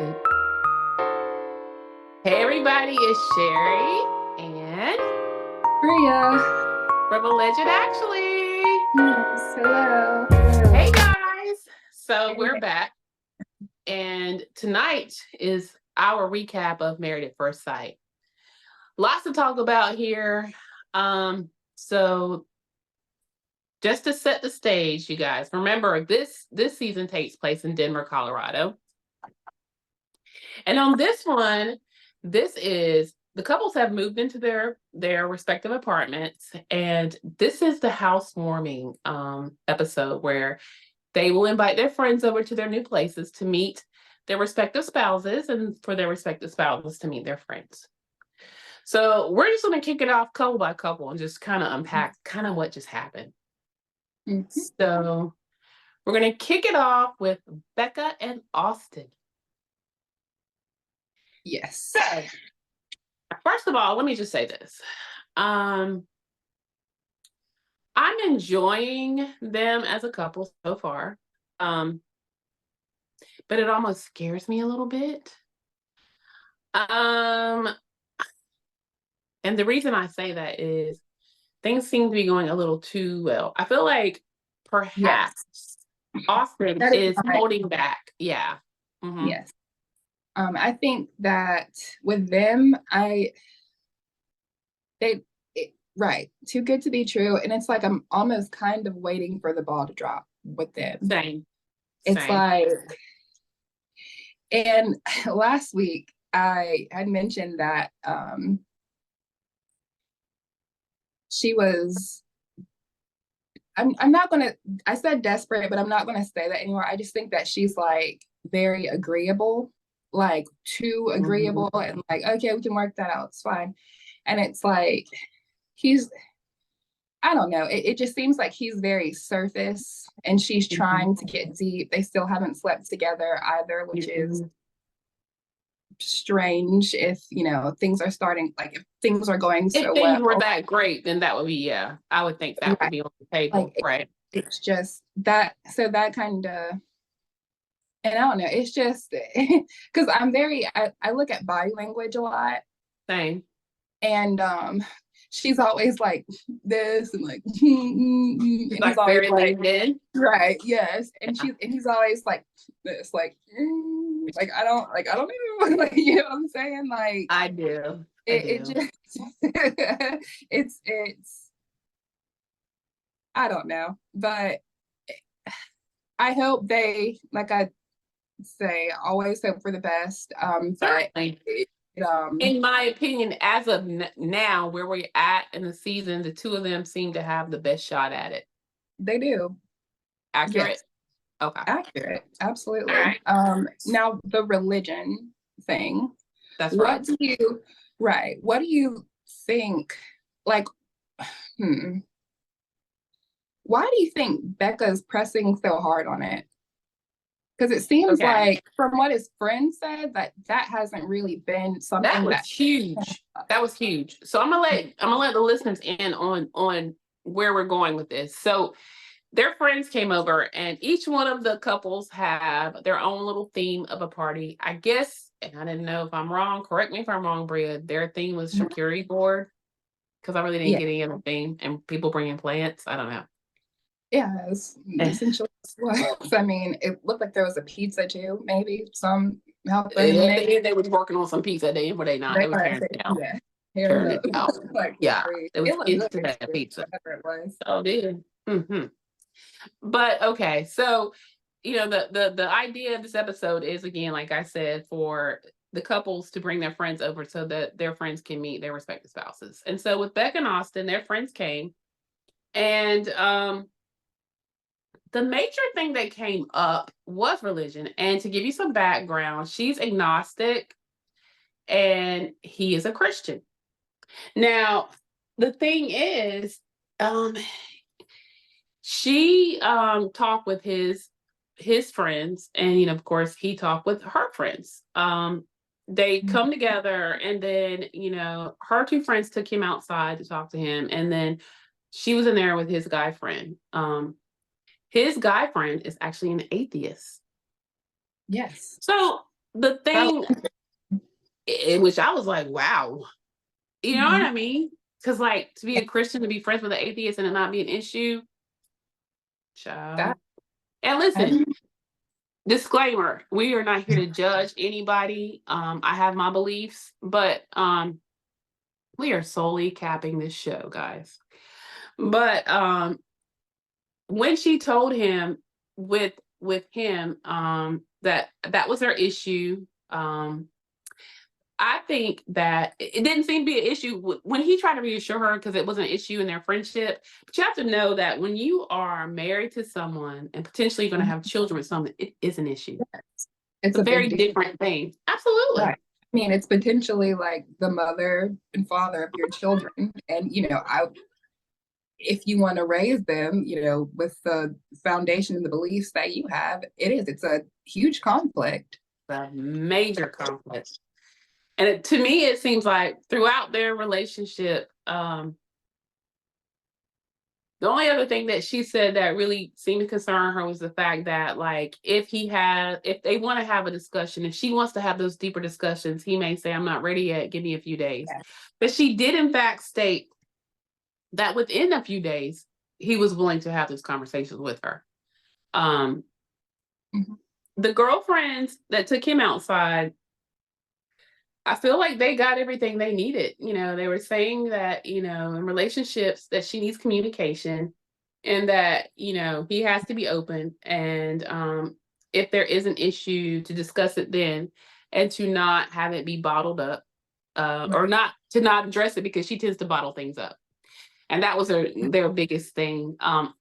Hey everybody, it's Sherry and Maria. from Alleged Actually. Yes, hello. Hey Hello. guys. So we're Hey. back and tonight is our recap of Married at First Sight. Lots to talk about here. So just to set the stage, you guys, remember this season takes place in Denver, Colorado. And on this one, this is the couples have moved into their respective apartments, and this is the housewarming episode where they will invite their friends over to their new places to meet their respective spouses and for their respective spouses to meet their friends. So we're just going to kick it off couple by couple and just kind of unpack kind of what just happened. Mhm. So we're going to kick it off with Becca and Austin. Yes. So, first of all, let me just say this. I'm enjoying them as a couple so far. But it almost scares me a little bit. And the reason I say that is things seem to be going a little too well. I feel like Yes. perhaps Austin That is is my holding back. Yeah. Mm-hmm. yes. I think that with them, right, too good to be true. And it's like I'm almost kind of waiting for the ball to drop with them. Same. It's Same. like, and last week I had mentioned that she was I'm not gonna I said desperate, but I'm not gonna say that anymore. I just think that she's like very agreeable, like too Mm-hmm. agreeable and like, okay, we can work that out. It's fine. And it's like he's I don't know. It just seems like he's very surface and she's Mm-hmm. trying to get deep. They still haven't slept together either, which is Mm-hmm. strange if, things are starting like if things are going If so things well. were that great, then that would be, yeah, I would think that would Right. be on the table. Like Right. it's just that so that kind of and I don't know, it's just because I look at body language a lot Same. and she's always like this and like and It's he's like always very like laid in. right, yes. And Yeah. he's always like this, like I don't know like you know what I'm saying? Like I do. I it do. just it's I don't know. But I hope they like I say always hope for the best. But Certainly. it, In my opinion, as of now, where we're at in the season, the two of them seem to have the best shot at it. they do. Accurate? Yes, Okay. accurate. All Absolutely. right. Now the religion thing. That's right. What do you right? What do you think? Like, hmm, why do you think Becca's pressing so hard on it? Because it seems Okay. like, from what his friend said, that hasn't really been That something was that. huge. That was huge. So I'm gonna let the listeners in on where we're going with this. So their friends came over and each one of the couples have their own little theme of a party. I guess, and I didn't know if I'm wrong, correct me if I'm wrong, Bria, their theme was charcuterie board because I really didn't Yeah, get any of the theme and people bringing plants. I don't know. yes, essentially was. I mean, it looked like there was a pizza too, maybe some help them make. They was working on some pizza. Were they not? They They were are, tearing it out. yeah, tearing Tearing it up out. like Yeah. crazy. It was It looked kids good, to that pizza. whatever it was. Oh, did. Mm-hmm. But okay, so the idea of this episode is, again, like I said, for the couples to bring their friends over so that their friends can meet their respective spouses. And so with Beck and Austin, their friends came, and the major thing that came up was religion. And to give you some background, she's agnostic and he is a Christian. Now, the thing is, um, she talked with his friends, and of course he talked with her friends. They come together, and then her two friends took him outside to talk to him, and then she was in there with his guy friend. His guy friend is actually an atheist. Yes. So the That thing in which I was like, wow, you know what Mhm. I mean? Because like to be a Christian, to be friends with an atheist and it not be an issue, that child. And I listen, didn't- disclaimer, we are not here to judge anybody. I have my beliefs, but we are solely capping this show, guys. But when she told him with him that that was her issue, I think that it didn't seem to be an issue when he tried to reassure her because it wasn't an issue in their friendship. But you have to know that when you are married to someone and potentially going to have children with someone, it is an issue. it's It's a a very big deal. different thing. Absolutely. Right. I mean, it's potentially like the mother and father of your children. And, if you want to raise them, with the foundation and the beliefs that you have, it's a huge conflict. A major conflict. And to me, it seems like throughout their relationship, the only other thing that she said that really seemed to concern her was the fact that, like, if they want to have a discussion, if she wants to have those deeper discussions, he may say, I'm not ready yet, give me a few days. Yeah. But she did, in fact, state that within a few days, he was willing to have those conversations with her. Um, Mhm. the girlfriends that took him outside, I feel like they got everything they needed. They were saying that, in relationships that she needs communication and that, he has to be open. And if there is an issue, to discuss it then and to not have it be bottled up or Right. not address it because she tends to bottle things up. And that was their biggest thing.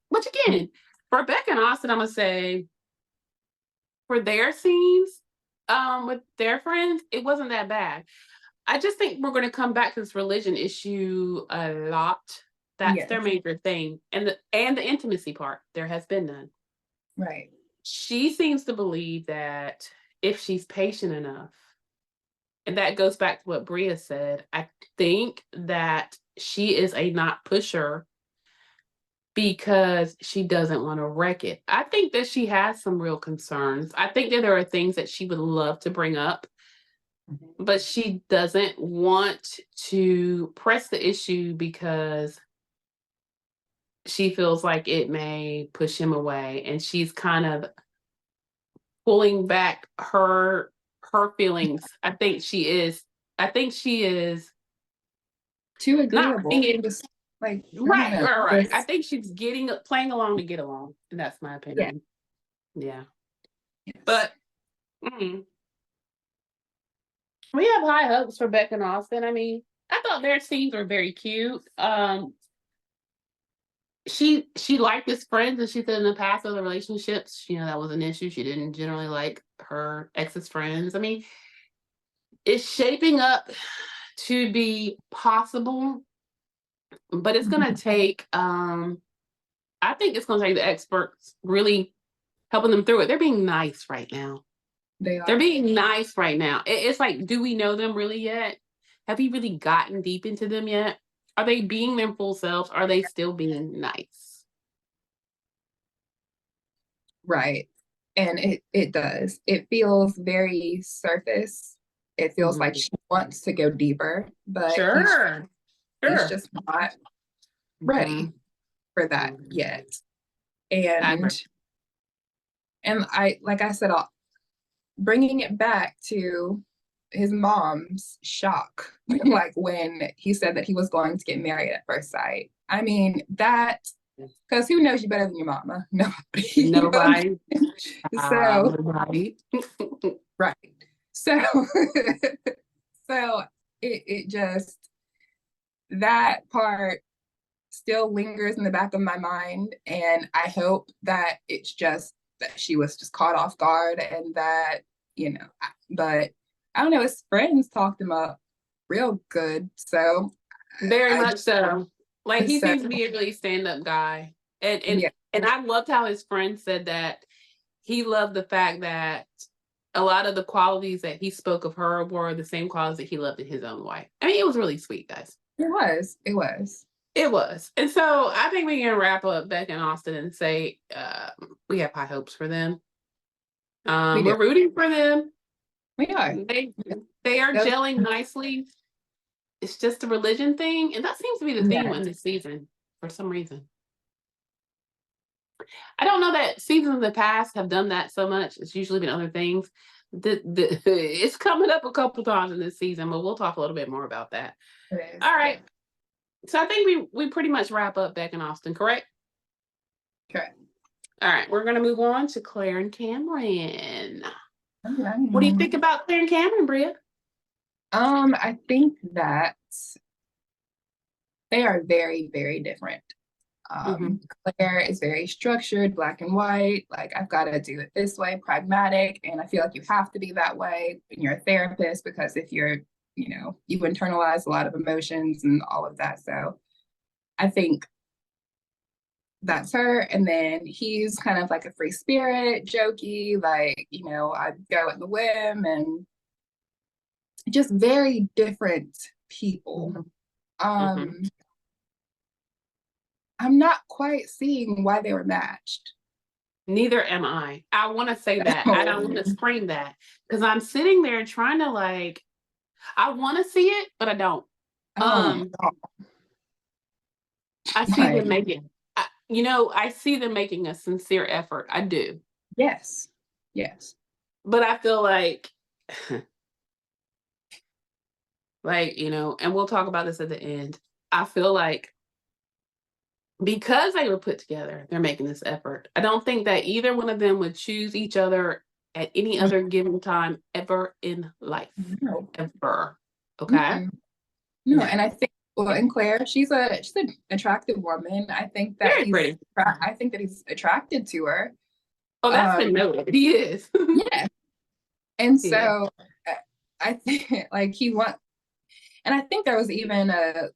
Which again, for Becca and Austin, I'm going to say for their scenes with their friends, it wasn't that bad. I just think we're going to come back to this religion issue a lot. That's their Yes. major thing. And the intimacy part, there has been none. Right. She seems to believe that if she's patient enough, and that goes back to what Bria said, I think that she is a not pusher because she doesn't want to wreck it. I think that she has some real concerns. I think that there are things that she would love to bring up, but she doesn't want to press the issue because she feels like it may push him away, and she's kind of pulling back her feelings. I think she is Too not agreeable. being Just like trying right, to right, right. I just, think she's playing along to get along, and that's my yeah. opinion. Yeah, Yes. but mm, we have high hopes for Beck and Austin. I mean, I thought their scenes were very cute. She liked his friends, and she said in the past other relationships, that was an issue. She didn't generally like her ex's friends. I mean, it's shaping up to be possible, but it's gonna take I think it's gonna take the experts really helping them through it. They're being nice right now. They They're are. being nice right now. It's like, do we know them really yet? Have we really gotten deep into them yet? Are they being their full selves? Are they still being nice? Right. And it does. It feels very surface. It feels like Mhm. she wants to go deeper, but Sure. he's Sure. just not ready Mhm. for that Mhm. yet. I agree. And like I said, bringing it back to his mom's shock, like when he said that he was going to get married at first sight. I mean, because who knows you better than your mama? Nobody. Nobody. So, Nobody. right. So, so it just, that part still lingers in the back of my mind. And I hope that it's just that she was just caught off guard and that, but I don't know, his friends talked him up real good. So Very I much so. Like he so seems to be a really stand-up guy. And and yeah, and I loved how his friend said that he loved the fact that a lot of the qualities that he spoke of her were the same qualities that he loved in his own wife. I mean, it was really sweet, guys. it was. It was. It was. And so I think we can wrap up Beck and Austin and say we have high hopes for them. We do. We're rooting for them. We are. They are Those- gelling nicely. It's just a religion thing, and that seems to be the theme in this season for some reason. I don't know that seasons in the past have done that so much. It's usually been other things. It's coming up a couple times in this season, but we'll talk a little bit more about that. All right. So I think we pretty much wrap up Beck and Austin, correct? Correct. All right, we're gonna move on to Claire and Cameron. All right. What do you think about Claire and Cameron, Bria? I think that they are very, very different. Claire is very structured, black and white. Like, I've got to do it this way, pragmatic. And I feel like you have to be that way when you're a therapist, because if you're, you internalize a lot of emotions and all of that. So I think that's her. And then he's kind of like a free spirit, jokey, like, I go at the whim, and just very different people. I'm not quite seeing why they were matched. Neither am I. I want to say that. I don't want to scream that, because I'm sitting there trying to I want to see it, but I don't. I see them making, I see them making a sincere effort. I do. Yes. But I feel like, and we'll talk about this at the end. I feel like because they were put together, they're making this effort. I don't think that either one of them would choose each other at any other given time ever in life. No. Ever. Okay? No, and I think, and Claire, she's an attractive woman. I think that Very pretty. I think that he's attracted to her. Oh, that's been noted. He is. Yeah. And so I think and I think there was even a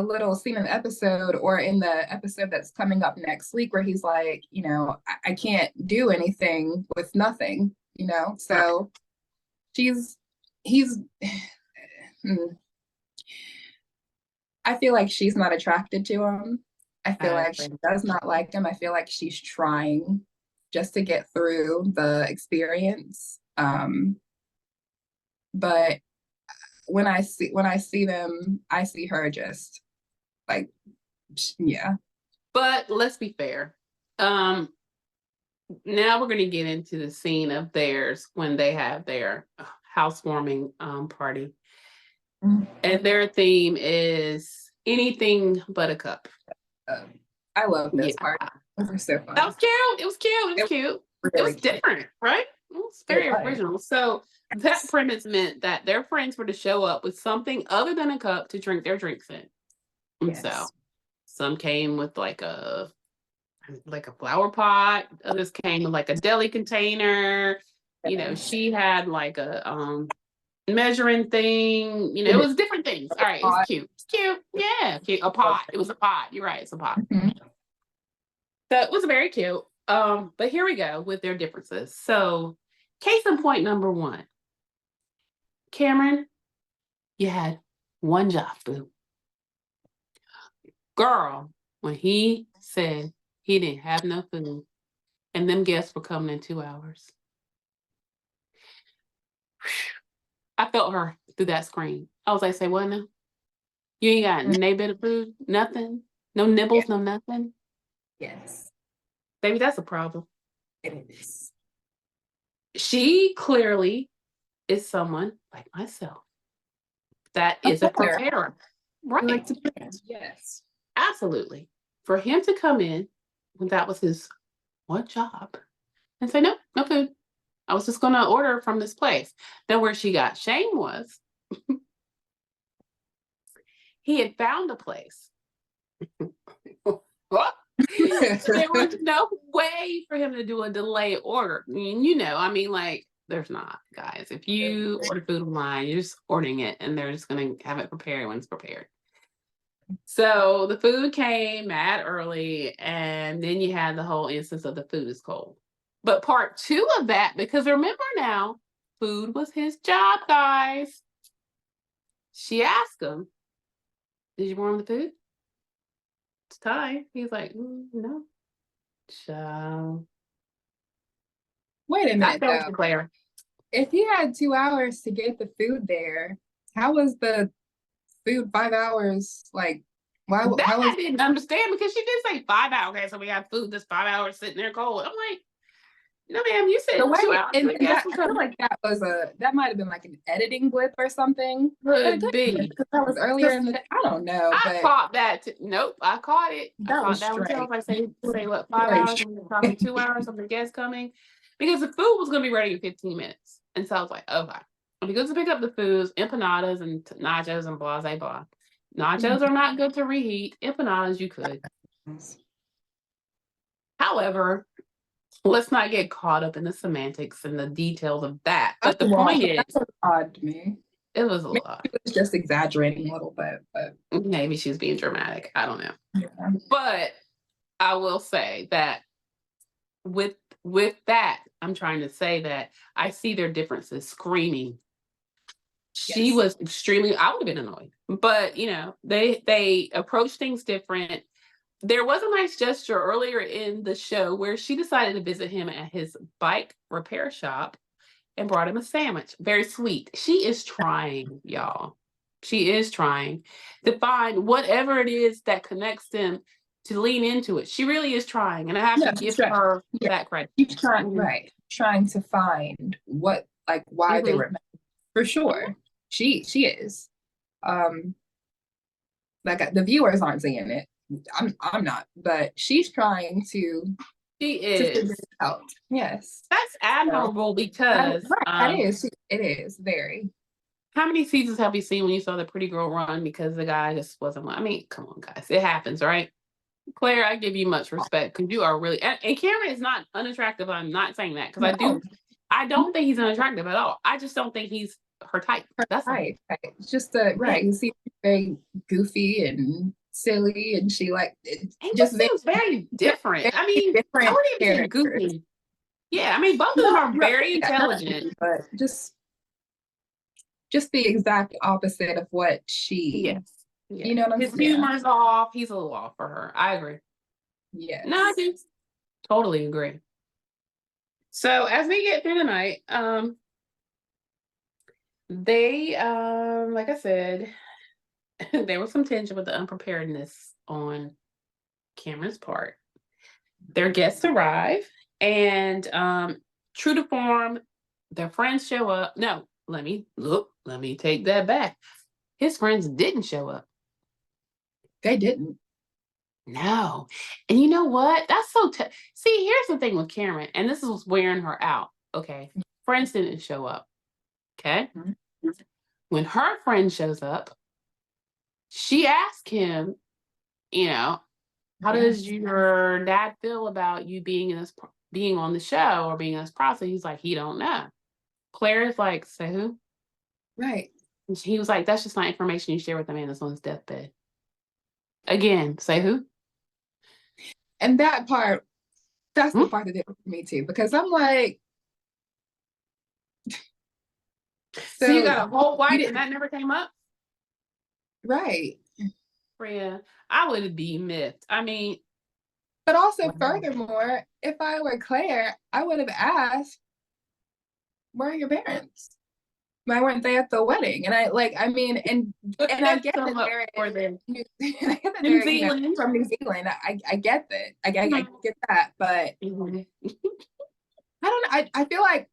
little scene in the episode, or in the episode that's coming up next week, where he's like, I can't do anything with nothing, so he's I feel like she's not attracted to him. I feel like she does not like him. I feel like she's trying just to get through the experience. But when I see them, I see her just like, yeah. But let's be fair. Now we're going to get into the scene of theirs when they have their housewarming party. And their theme is anything but a cup. I love this part. Those are so fun. That was cute. It was cute. It was cute. It was different, right? It was very original. So that premise meant that their friends were to show up with something other than a cup to drink their drinks in. And so some came with like a flower pot. Others came with like a deli container. She had like a measuring thing. It was different things. All right, it was cute. It's cute. Yeah, cute. A pot. It was a pot. You're right. It's a pot. So it was very cute. But here we go with their differences. So, case in point number one. Cameron, you had one job, boo. Girl, when he said he didn't have no food and them guests were coming in 2 hours, I felt her through that screen. I was like, say what now? You ain't got no bit of food? Nothing? No nibbles, no nothing? Yes. Baby, that's a problem. It is. She clearly is someone like myself that is a preparer. Right. Yes. Absolutely. For him to come in when that was his one job and say, no food. I was just going to order from this place. Then where she got shame was he had found a place. There was no way for him to do a delay order. There's not, guys. If you order food online, you're just ordering it and they're just going to have it prepared when it's prepared. So the food came mad early, and then you had the whole instance of the food is cold. But part two of that, because remember now, food was his job, guys. She asked him, did you warm the food? It's time. He's like, no. So wait a minute, though. Claire. if he had 2 hours to get the food there, how was the food 5 hours? Like, why? That How I was didn't understand because she did say 5 hours. Okay, so we have food that's 5 hours sitting there cold. I'm like, no, ma'am, you the said way? 2 hours. And, The and guests that will I feel come. like that might have been like an editing blip or something. But it Could couldn't be be. because that was earlier in the. I don't know, I but caught that. Nope, I caught it. I that caught was that one too. I was strange. like, say what, five Very hours? And we're talking strange. 2 hours of the guests coming because the food was going to be ready in 15 minutes. And so I was like, okay. And we go to pick up the foods, empanadas and nachos and blah, blah, blah. Nachos are not good to reheat. Empanadas, you could. However, let's not get caught up in the semantics and the details of that. But the point is, That's odd to me. it was a Maybe lot. it was just exaggerating a little bit, but Maybe she was being dramatic. I don't know. yeah. But I will say that with that, I'm trying to say that I see their differences screaming. She Yes. was extremely, I would have been annoyed, but they approach things different. There was a nice gesture earlier in the show where she decided to visit him at his bike repair shop and brought him a sandwich. Very sweet. She is trying, y'all. She is trying to find whatever it is that connects them to lean into it. She really is trying, and I have to give her that credit. She's trying to find what, like, why they were met. For sure. She is. Like, the viewers aren't seeing it. I'm not, but she's trying to figure it out. Yes. That's admirable because that is. It is very. How many seasons have you seen when you saw the pretty girl run because the guy just wasn't? I mean, come on, guys, it happens, right? Claire, I give you much respect because you are really, and Cameron is not unattractive. I'm not saying that because I don't think he's unattractive at all. I just don't think he's her type. That's right. It's just right. You see, very goofy and silly, and she just seems very different. I mean, I wouldn't even say goofy. Yeah, I mean, both of them are very intelligent, but just the exact opposite of what she. Yes. You know what I'm saying? His humor's off. He's a little off for her. I agree. Yes. No, I do totally agree. So as we get through the night, they like I said, there was some tension with the unpreparedness on Cameron's part. Their guests arrive, and true to form, their friends show up. No, let me take that back. His friends didn't show up. They didn't. No. And you know what? That's so see, here's the thing with Cameron, and this is what's wearing her out. Okay. Friends didn't show up. Okay. Mm-hmm. When her friend shows up, she asked him, how does your dad feel about you being on the show or being in this process? He's like, he don't know. Claire's like, say who? Right. And he was like, that's just not information you share with a man that's on his deathbed. Again, say who? And that part, that's the part that did it for me too, because I'm like, so you got a whole white and that never came up? Right. Yeah, I would be miffed. I mean, but also furthermore, if I were Claire, I would have asked, where are your parents? Why weren't they at the wedding? And I get that they're New Zealand. From New Zealand. I get that. I get that, but I don't know. I feel like,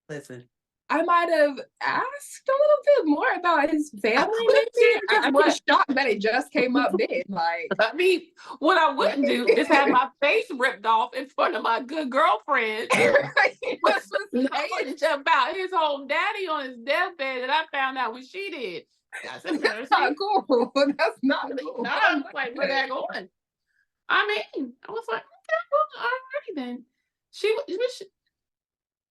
listen, I might have asked a little bit more about his family. Maybe I'm just shocked that it just came up then. Like, I mean, what I wouldn't do is have my face ripped off in front of my good girlfriend. What's knowledge about his whole daddy on his deathbed that I found out when she did. That's not cool. That's not cool. I was like, where that going? I mean, I was like, okay, well, alrighty then.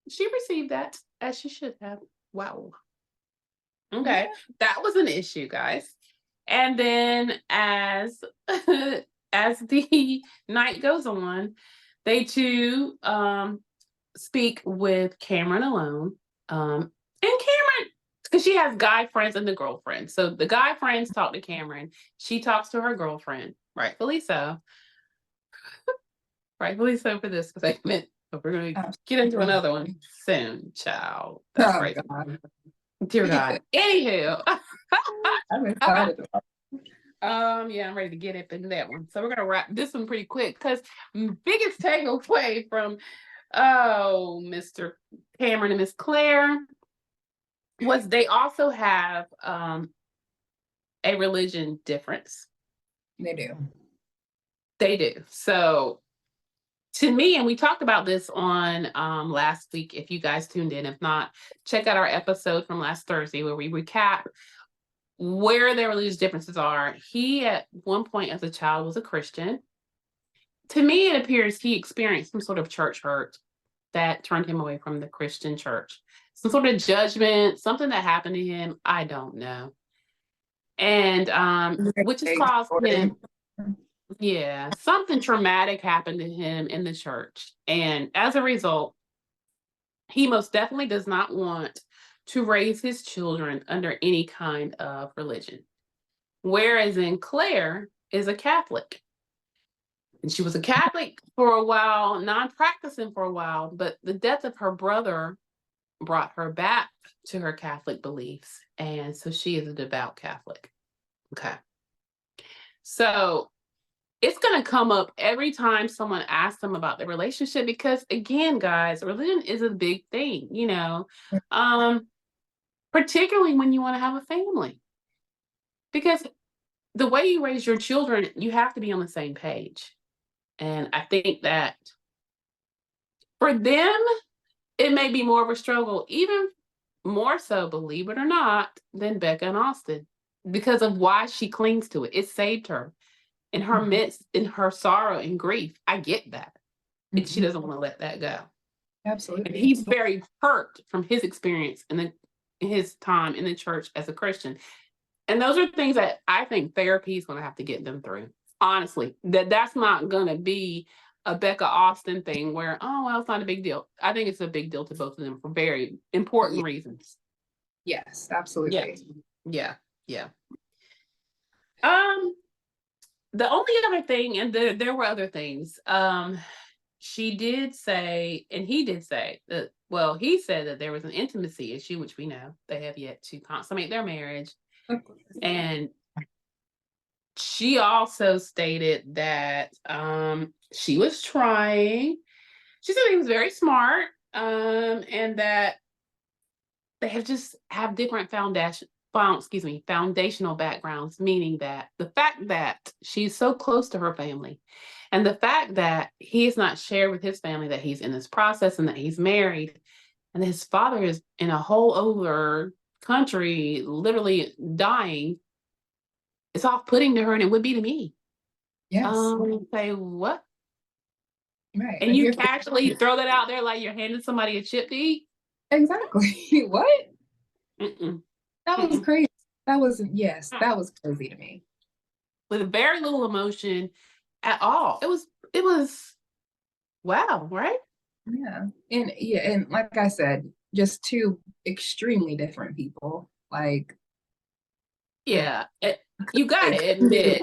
She received that as she should have. Wow. Okay, that was an issue, guys. And then as the night goes on, they too speak with Cameron alone. And Cameron, because she has guy friends and the girlfriend. So the guy friends talk to Cameron. She talks to her girlfriend, rightfully so. Rightfully so for this segment. But we're going to get into another one soon, child. That's Oh, right. God. Dear God. Anywho. I'm excited about Yeah, I'm ready to get up into that one. So we're gonna wrap this one pretty quick because biggest takeaway from Mr. Cameron and Miss Claire was they also have a religion difference. They do. They do. So to me, and we talked about this on last week, if you guys tuned in. If not, check out our episode from last Thursday where we recap where their religious differences are. He, at one point as a child, was a Christian. To me, it appears he experienced some sort of church hurt that turned him away from the Christian church. Some sort of judgment, something that happened to him, I don't know. And which has caused him, yeah, something traumatic happened to him in the church. And as a result, he most definitely does not want to raise his children under any kind of religion. Whereas in Claire is a Catholic. And she was a Catholic for a while, non-practicing for a while, but the death of her brother brought her back to her Catholic beliefs. And so she is a devout Catholic. Okay. So it's going to come up every time someone asks them about the relationship because, again, guys, religion is a big thing, particularly when you want to have a family. Because the way you raise your children, you have to be on the same page. And I think that for them, it may be more of a struggle, even more so, believe it or not, than Becca and Austin, because of why she clings to it. It saved her in her midst, in her sorrow and grief. I get that. And she doesn't want to let that go. Absolutely. And he's very hurt from his experience in his time in the church as a Christian. And those are things that I think therapy is going to have to get them through. Honestly, that's not going to be a Becca Austin thing where, oh, well, it's not a big deal. I think it's a big deal to both of them for very important reasons. Yes, absolutely. Yeah. The only other thing, and there were other things, she did say, and he did say that, well, he said that there was an intimacy issue, which we know they have yet to consummate their marriage. And she also stated that she was trying. She said he was very smart, and that they have different foundational backgrounds, meaning that the fact that she's so close to her family and the fact that he's not shared with his family that he's in this process and that he's married and his father is in a whole other country, literally dying, it's off-putting to her, and it would be to me. Yes. Say what? Right. And you casually throw that out there like you're handing somebody a chip to eat? Exactly. What? Mm-mm. That was crazy. That was crazy to me. With very little emotion at all. It was wow, right? Yeah. And like I said, just two extremely different people. Like, yeah, you gotta admit,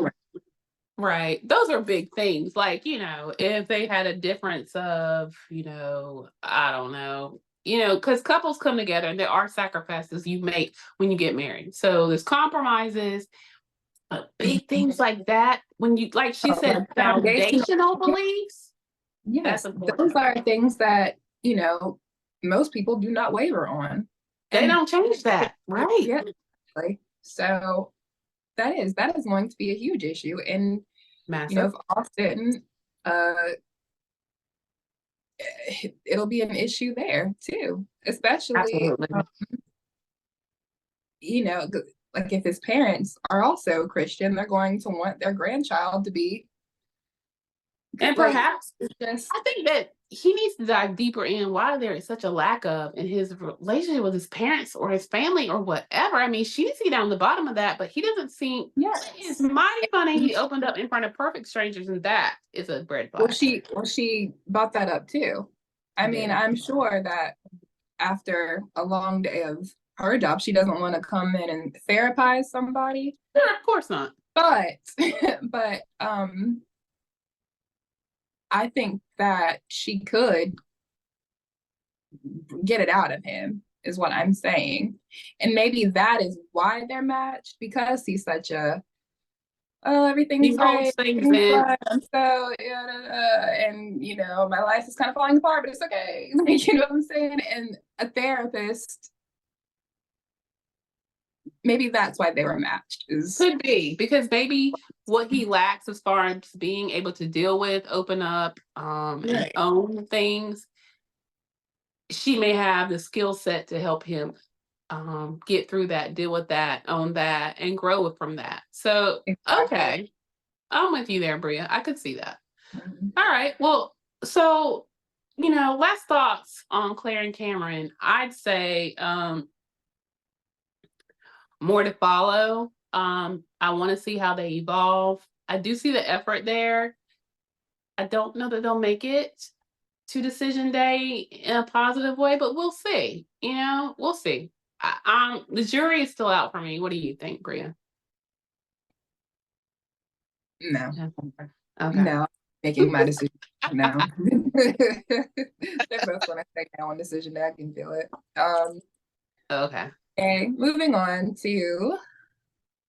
right? Those are big things. Like, if they had a difference of, I don't know, because couples come together and there are sacrifices you make when you get married. So there's compromises, big things like that. When you, like she said, foundational beliefs. Yes, those are things that, most people do not waver on. They don't change that, right? Yeah. So that is going to be a huge issue. And massive. If Austin, it'll be an issue there too, especially, like if his parents are also Christian, they're going to want their grandchild to be. And perhaps I think that he needs to dive deeper in why there is such a lack of in his relationship with his parents or his family or whatever. I mean, she needs to get down the bottom of that, but he doesn't seem. Yes. It's mighty funny. He opened up in front of perfect strangers, and that is a red flag. Well, she brought that up too. I mean, I'm sure that after a long day of her job, she doesn't want to come in and therapize somebody. No, of course not. But I think that she could get it out of him, is what I'm saying. And maybe that is why they're matched, because he's such a, oh, everything's He holds great, things everything's in. fine, I'm so, and my life is kind of falling apart, but it's okay. Like, you know what I'm saying? And a therapist, maybe that's why they were matched. Could be, because maybe what he lacks as far as being able to deal with, open up, and Right. own things, she may have the skill set to help him get through that, deal with that, own that, and grow from that. So, Exactly. okay, I'm with you there, Bria. I could see that. Mhm. All right. Well, so, last thoughts on Claire and Cameron. I'd say more to follow. I want to see how they evolve. I do see the effort there. I don't know that they'll make it to decision day in a positive way, but we'll see. We'll see. The jury is still out for me. What do you think, Bria? No, Okay. no, making my decision. No. They're both gonna say no on decision day. I can feel it. Okay. Okay, moving on to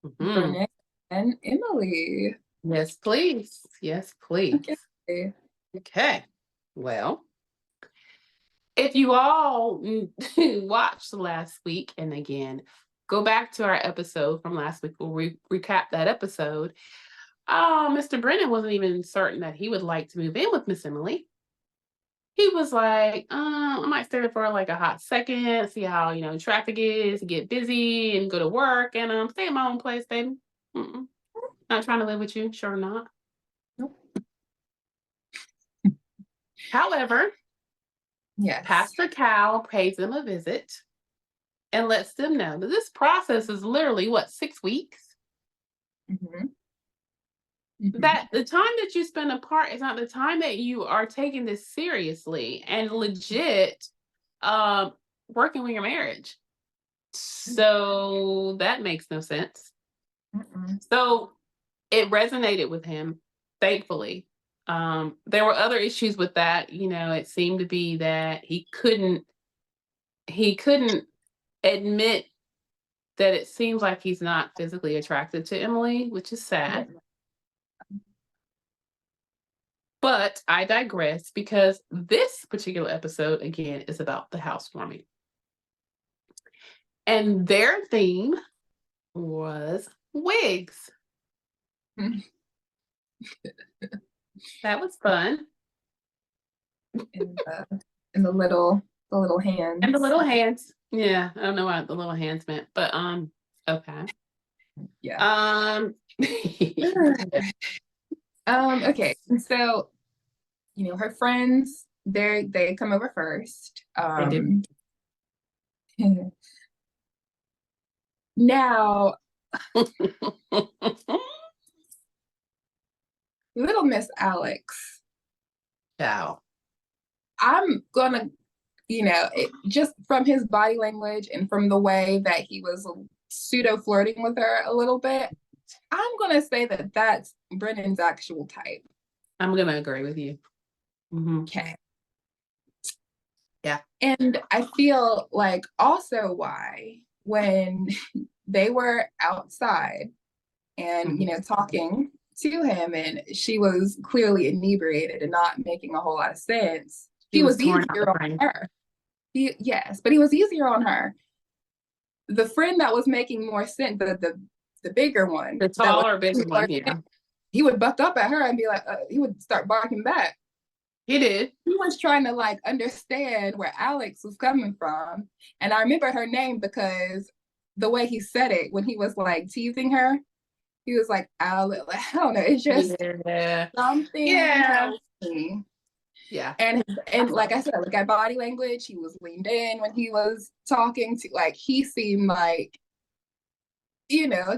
Mhm. Brennan and Emily. Yes, please. Yes, please. Okay. Okay. Well, if you all watched last week, and again, go back to our episode from last week, we'll recap that episode. Mr. Brennan wasn't even certain that he would like to move in with Miss Emily. He was like, I might stay there for like a hot second, see how, traffic is, get busy and go to work and stay in my own place, baby. Mm-mm. Not trying to live with you, sure not. Nope. However, Yes. Pastor Cal pays them a visit and lets them know that this process is literally, 6 weeks? Mhm. That the time that you spend apart is not the time that you are taking this seriously and legit working with your marriage. So that makes no sense. Mm-mm. So it resonated with him, thankfully. There were other issues with that. It seemed to be that he couldn't admit that it seems like he's not physically attracted to Emily, which is sad. But I digress, because this particular episode, again, is about the housewarming. And their theme was wigs. That was fun. And the little hands. And the little hands. Yeah, I don't know what the little hands meant, but okay. Yeah. Okay. So, her friends, they come over first. They did. Now, little Miss Alex, Ciao. I'm gonna, just from his body language and from the way that he was pseudo flirting with her a little bit, I'm gonna say that that's Brennan's actual type. I'm gonna agree with you. Mm-hmm. Okay. Yeah. And I feel like also why when they were outside and, talking to him, and she was clearly inebriated and not making a whole lot of sense, he was easier on her. Yes, but he was easier on her. The friend that was making more sense, the bigger one, the taller, bigger one, yeah. He would buck up at her and be like, he would start barking back. He did. He was trying to understand where Alex was coming from. And I remember her name because the way he said it when he was teasing her, he was like, Alex, I don't know, it's just something. Yeah. Yeah. And like I said, at body language, he was leaned in when he was talking to, he seemed like,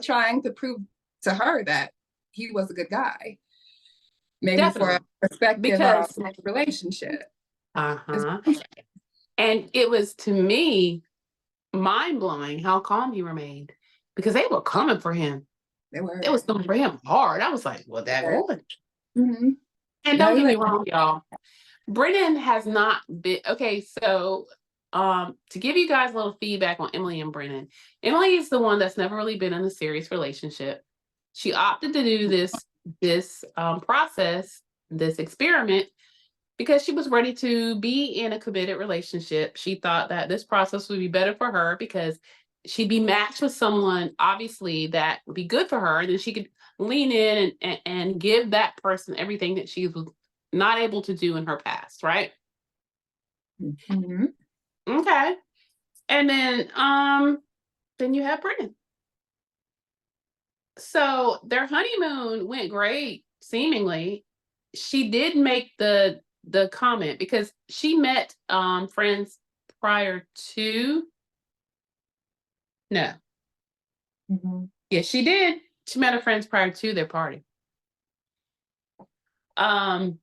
trying to prove to her that he was a good guy. Maybe Definitely. for a perspective relationship. Uh-huh. And it was, to me, mind-blowing how calm he remained, because they were coming for him. They were. It was coming for him hard. I was like, well, that woman. Mm-hmm. And don't get me wrong, y'all. Brennan has not been okay. So, to give you guys a little feedback on Emily and Brennan, Emily is the one that's never really been in a serious relationship. She opted to do this process, this experiment, because she was ready to be in a committed relationship. She thought that this process would be better for her because she'd be matched with someone, obviously, that would be good for her. And then she could lean in and give that person everything that she was not able to do in her past, right? Mm-hmm. Okay. And then you have Brennan. So their honeymoon went great, seemingly. She did make the comment because she met friends prior to. No. Mm-hmm. Yes, she did. She met her friends prior to their party. Um,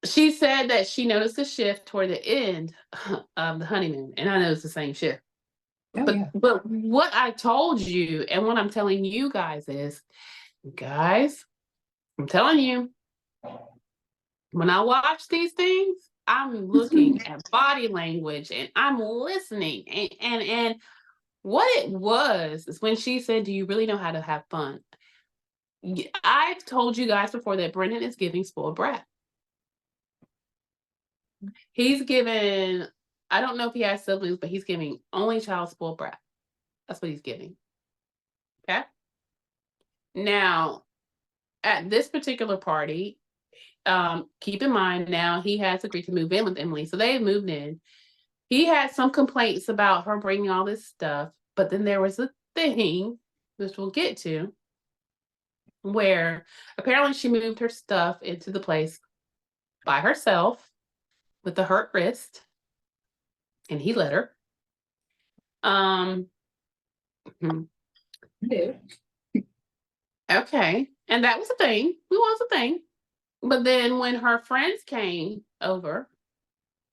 she said that she noticed a shift toward the end of the honeymoon, and I know it's the same shift. Oh, But yeah. but what I told you and what I'm telling you guys is, guys, I'm telling you, when I watch these things, I'm looking at body language and I'm listening. And what it was is when she said, "Do you really know how to have fun?" I've told you guys before that Brendan is giving spoiled brat. He's given, I don't know if he has siblings, but he's giving only child spoiled brat. That's what he's giving. Okay. Now, at this particular party, keep in mind now he has agreed to move in with Emily. So they moved in. He had some complaints about her bringing all this stuff, but then there was a thing, which we'll get to, where apparently she moved her stuff into the place by herself with the hurt wrist, and he let her. Um, hmm, Yeah. okay, and that was a thing. It was a thing. But then when her friends came over,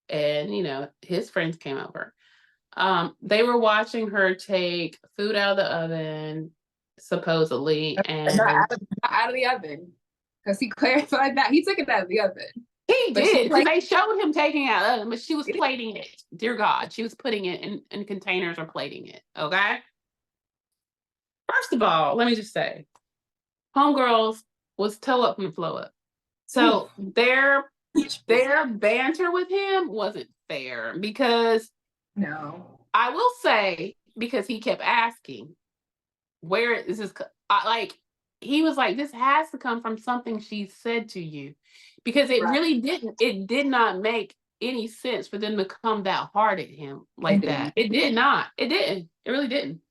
and his friends came over, they were watching her take food out of the oven, supposedly, Not and out of the oven. Because he clarified that. He took it out of the oven. he But she did, because like they showed him taking it out of the oven, but she was plating it. Dear God, she was putting it in containers or plating it. Okay. First of all, let me just say, homegirls was toe up from the flow up. So their banter with him wasn't fair because no. I will say, because he kept asking, where is this? Like, he was like, this has to come from something she said to you, because it Right. really didn't. It did not make any sense for them to come that hard at him It like that. didn't. It did not. It didn't. It really didn't.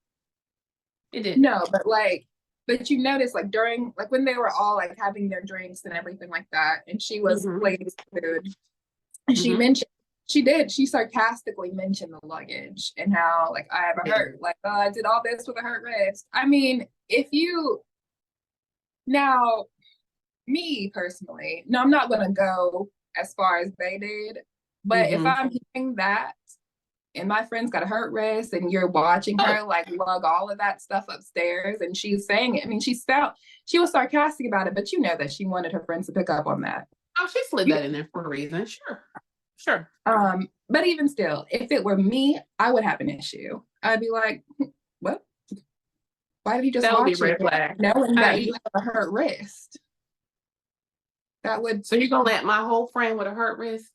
It didn't. No, but you notice like during like when they were all like having their drinks and everything like that, and she was Mm-hmm. plating food, and Mm-hmm. she sarcastically mentioned the luggage and how like I have a Yeah. hurt, like, oh, I did all this with a hurt wrist. I mean, if you now me personally, no, I'm not gonna go as far as they did, but if Mm-hmm. I'm hearing that and my friend's got a hurt wrist and you're watching Oh, her like lug all of that stuff upstairs and she's saying it. I mean, she was sarcastic about it, but you know that she wanted her friends to pick up on that. oh, she slid that in there for a reason. Sure. Sure. But even still, if it were me, I would have an issue. I'd be like, what? Why did you just That would be a watch it red flag. knowing that you have a hurt wrist? That would So you're gonna let my whole friend with a hurt wrist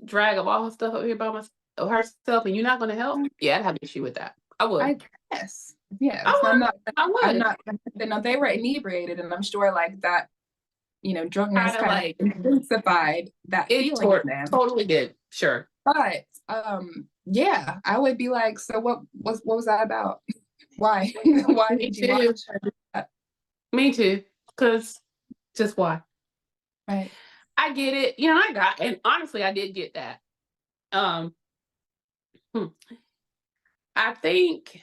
drag up all her stuff up here by herself, and you're not gonna help? Yeah, I'd have an issue with that. I would. I guess. Yes. I I'm would. not I I'm would. not no, they were inebriated and I'm sure like that, drunkenness Kind of kind of like intensified that it feeling in them. totally did. Sure. But yeah, I would be like, so what was that about? Why? Why Me did you too. watch her do that? Me too. Cause just why? Right. I get it. And honestly, I did get that. Um, hmm, I think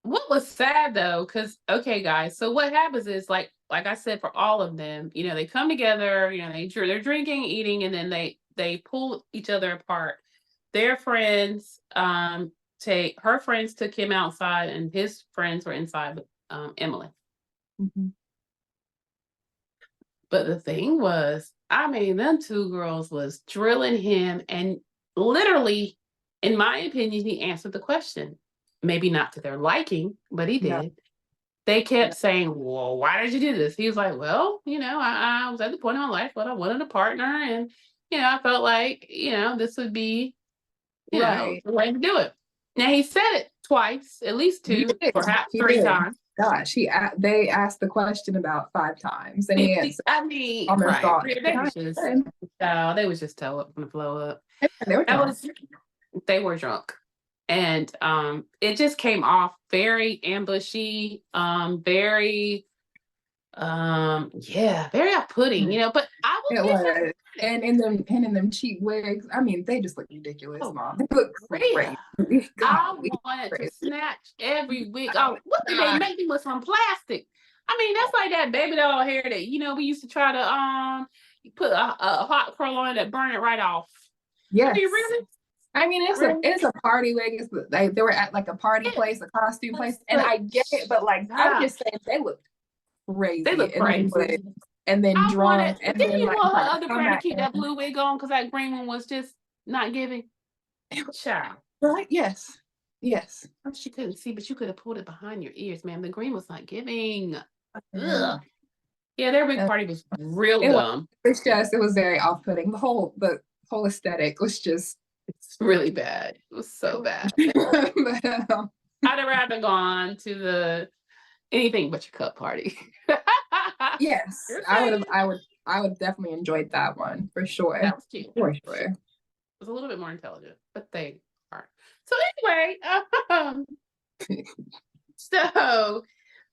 what was sad though, because okay, guys, so what happens is like I said, for all of them, they come together, they're drinking, eating, and then they pull each other apart. Their friends, take her friends took him outside, and his friends were inside with Emily. Mm-hmm. But the thing was, I mean, them two girls was drilling him, and literally, in my opinion, he answered the question. Maybe not to their liking, but he No, did. They kept no. saying, well, why did you do this? He was like, well, I was at the point in my life when I wanted a partner, and I felt like, this would be, Right. the way to do it. Now he said it twice, at least He two, did. perhaps He three did. times. Gosh, they asked the question about 5 times, and he answered I mean, almost right. all. They was just, they was just toe up from the flow up. They were That drunk. was, they were drunk. And it just came off very ambushy, very yeah, very off-putting, but I will It give her was. And in them cheap wigs, I mean, they just look ridiculous, oh, Mom. They look Rhea. crazy. I Golly, wanted to crazy. snatch every wig. Oh Oh, what did they God. make me with some plastic? I mean, that's like that baby doll hair that we used to try to put a hot curl on it that burn it right off. I mean, Yes. really, I mean, it's a really, it's a party wig. It's like they were at like a party it place, a costume place, was, and but I get it, but like I'm stop. just saying they look They crazy look in them crazy. wigs, and then I wanted. drunk, and Didn't then you like want try her to other come friend to at keep that him. blue wig on because that green one was just not giving? Child. Right? Yes. Yes. She couldn't see, but you could have pulled it behind your ears, ma'am. The green was not giving. Yeah. Ugh. Yeah, their big And party was real it was. dumb. It was very off-putting. The whole aesthetic was just. It's really bad. It was so bad. But, I'd have rather gone to the anything but your cup party. yes, You're I would saying have. I would definitely enjoyed that one for sure. that was cute. For It sure. was a little bit more intelligent, but they aren't. So anyway, um, so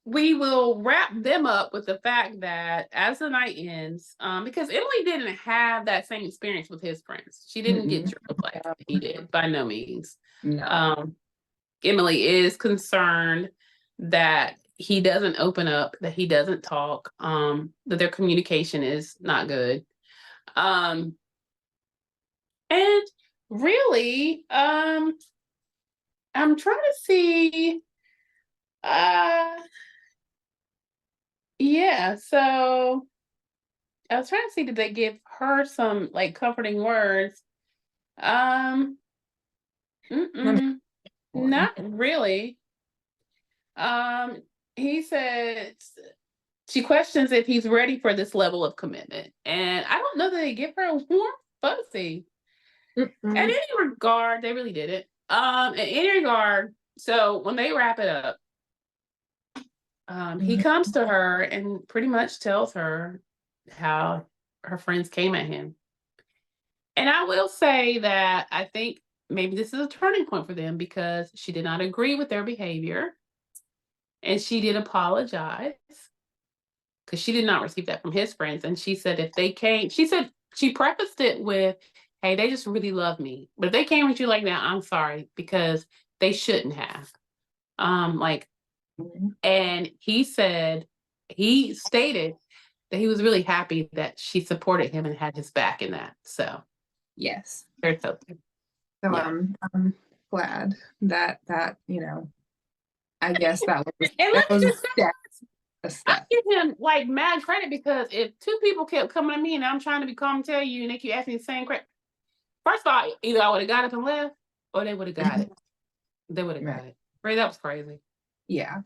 we will wrap them up with the fact that as the night ends, because Emily didn't have that same experience with his friends. She didn't get Mm-mm. drilled like he did, by no means. No. Um, Emily is concerned that he doesn't open up, that he doesn't talk, that their communication is not good. Um, and really, I'm trying to see, uh, yeah, so I was trying to see, did they give her some like comforting words? Um, Let me mm-mm, one. not really. Um, he said she questions if he's ready for this level of commitment. And I don't know that they give her a warm fuzzy. In Mm-mm. any regard, they really did it. In any regard, so when they wrap it up, he Mhm. comes to her and pretty much tells her how her friends came at him. And I will say that I think maybe this is a turning point for them because she did not agree with their behavior and she did apologize because she did not receive that from his friends. And she said, if they came, she said, she prefaced it with, hey, they just really love me. But if they came at you like that, I'm sorry because they shouldn't have. Like, Mhm. and he stated that he was really happy that she supported him and had his back in that. So Yes. there's something. So Yeah. I'm glad that I guess And that let me was just say, a I step. give him like mad credit because if two people kept coming to me and I'm trying to be calm and tell you and they keep asking the same crap, first of all, either I would have got up and left or they would have got it. They would have Right. got it. Right? That was crazy. Yeah.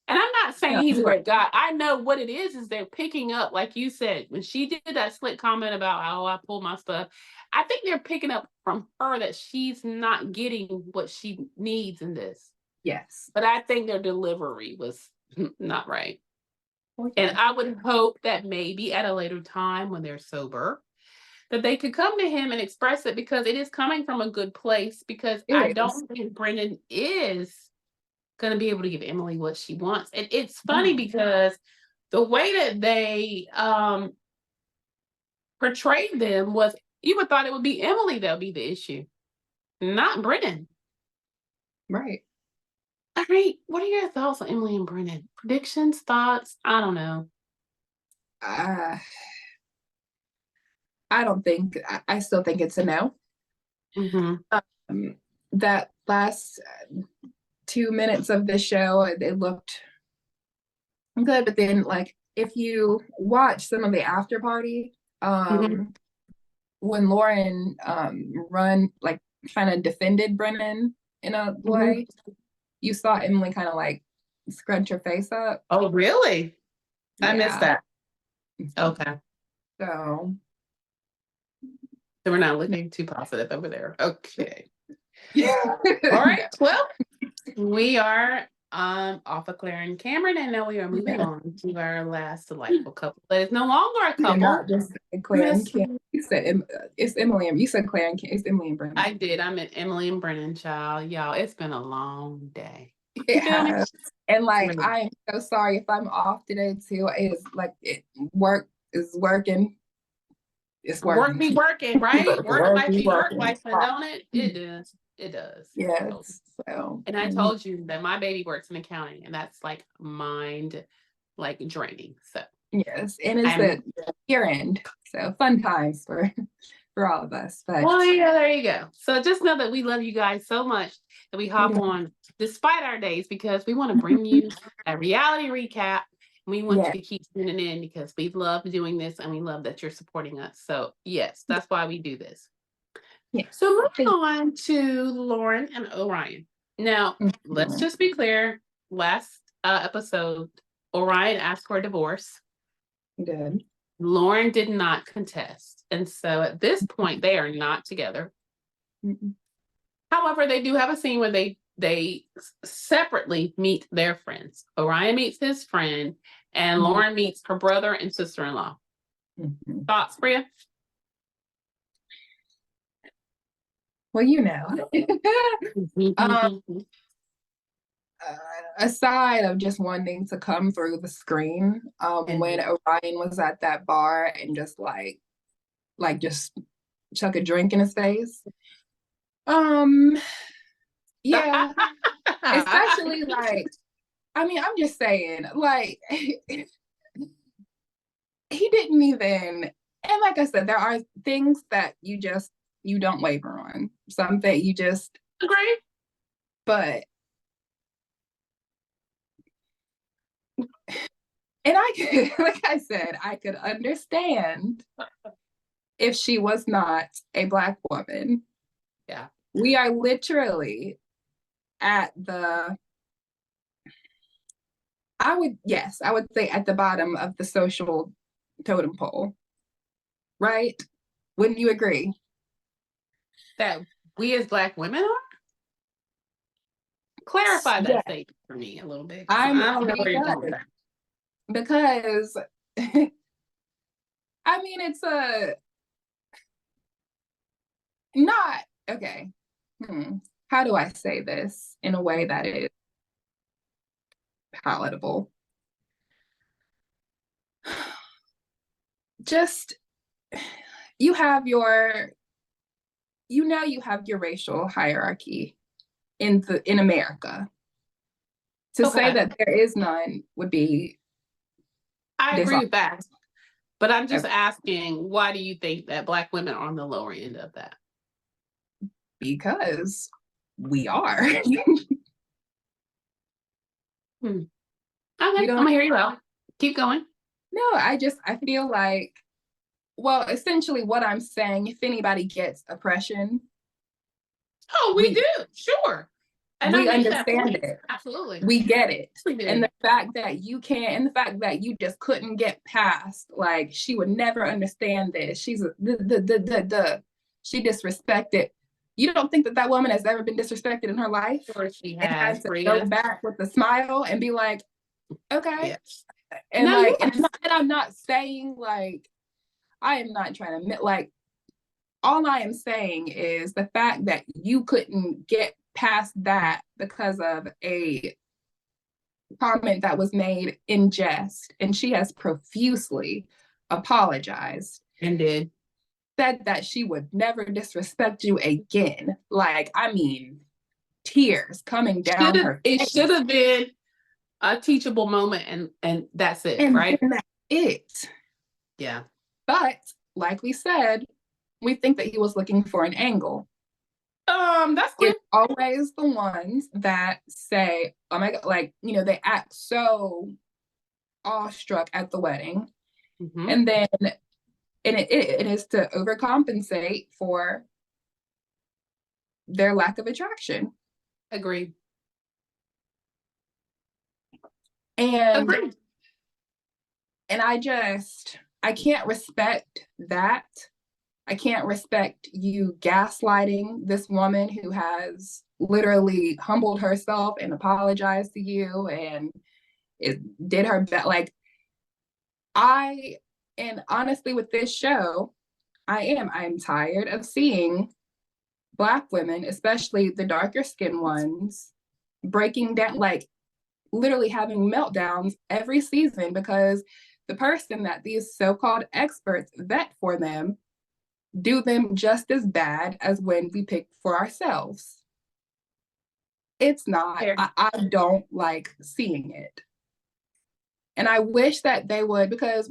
And I'm not saying No, he's a great guy. I know what it is they're picking up, like you said, when she did that slick comment about how I pull my stuff, I think they're picking up from her that she's not getting what she needs in this. yes. But I think their delivery was not right. Oh, And yeah. I would hope that maybe at a later time when they're sober, that they could come to him and express it because it is coming from a good place. Because I It is. don't think Brendan is going to be able to give Emily what she wants. And it's funny No. because the way that they portrayed them was you would thought it would be Emily that would be the issue, not Brendan. Right. All right, what are your thoughts on Emily and Brendan? Predictions, thoughts? I don't know. Uh, I don't think I still think it's a no. Mm-hmm. Um, that last 2 minutes of the show, it looked good, but then like if you watch some of the after party, Mhm. When Lauren run like kind of defended Brennan in a Mhm. way, you saw Emily kind of like scrunch her face up. Oh, really? I missed Yeah. that. Okay. So So we're not looking too positive over there. Okay. All no. right. Well, we are off of Claire and Cameron, and now we are moving Yeah. on to our last delightful couple. But it's no longer a You did couple. not just say Claire and Miss, Kim. You said it's Emily and you said Claire and Kim. It's Emily and Brennan. I did. I'm an Emily and Brennan child. Y'all, it's been a long day. It You feel me? has. And like Really. I am so sorry if I'm off today too. It's like work is working. It's Work working. be working, right? Work Work life be be work working. life, don't it? It does. It does. So, Yes. So and I told you that my baby works in accounting, and that's like mind like draining. So yes. And it's I'm the year end. So fun times for all of us. But well, yeah, there you go. So just know that we love you guys so much that we hop on despite our days because we want to bring you a reality recap. We want yeah. you to keep tuning in because we love doing this and we love that you're supporting us. So yes, that's why we do this. Yeah. So moving on to Lauren and Orion. Now, let's Mhm. just be clear. Last episode, Orion asked for a divorce. Good. Lauren did not contest. And so at this point, they are not together. Mm-mm. However, they do have a scene where they separately meet their friends. Orion meets his friend, and Mhm. Lauren meets her brother and sister-in-law. Mhm. Thoughts, Bria? Well, um, aside of just wanting to come through the screen, And when Orion was at that bar and just just chuck a drink in his face. Um, yeah, especially like, I mean, I'm just saying, like, he didn't even, and like I said, there are things that you don't waver on. Some that you just, agree. but and I could, like I said, I could understand if she was not a Black woman. Yeah. We are literally at I would say at the bottom of the social totem pole, right? Wouldn't you agree? That we as Black women are? Clarify that Yeah, statement for me a little bit because I'm I don't know where you're going with because that. because I mean it's a not okay. How do I say this in a way that is palatable? Just you have your you have your racial hierarchy in America. To say Okay. that there is none would be I agree dishonest with that. But I'm just asking, why do you think that Black women are on the lower end of that? because we are. Hmm. We Okay, I'm don't gonna hear you out. Keep going. no, I feel like well, essentially what I'm saying, if anybody gets oppression, Oh, we we do, sure. And I we make that understand point. it. Absolutely. We get it. We And do. the fact that you can't, and the fact that you just couldn't get past, like, she would never understand this. She's a, she disrespected. You don't think that that woman has ever been disrespected in her life Sure, she and has, had to go Bria. back with a smile and be like, okay. Yes. And No, like, yes. and I'm not saying like, I am not trying to admit, like, all I am saying is the fact that you couldn't get past that because of a comment that was made in jest, and she has profusely apologized, And did. said that she would never disrespect you again. Like, I mean, tears coming down her It face. should have been a teachable moment and that's it, And right? then that's it. Yeah. But like we said, we think that he was looking for an angle. That's clear. It's always the ones that say, oh my God, like, they act so awestruck at the wedding. Mm-hmm. And then And it is to overcompensate for their lack of attraction. Agreed. And Agreed. and I can't respect that. I can't respect you gaslighting this woman who has literally humbled herself and apologized to you and it did her best. Like and honestly with this show, I'm tired of seeing Black women, especially the darker skinned ones, breaking down, like literally having meltdowns every season because the person that these so-called experts vet for them do them just as bad as when we pick for ourselves. It's not. I don't like seeing it. And I wish that they would, because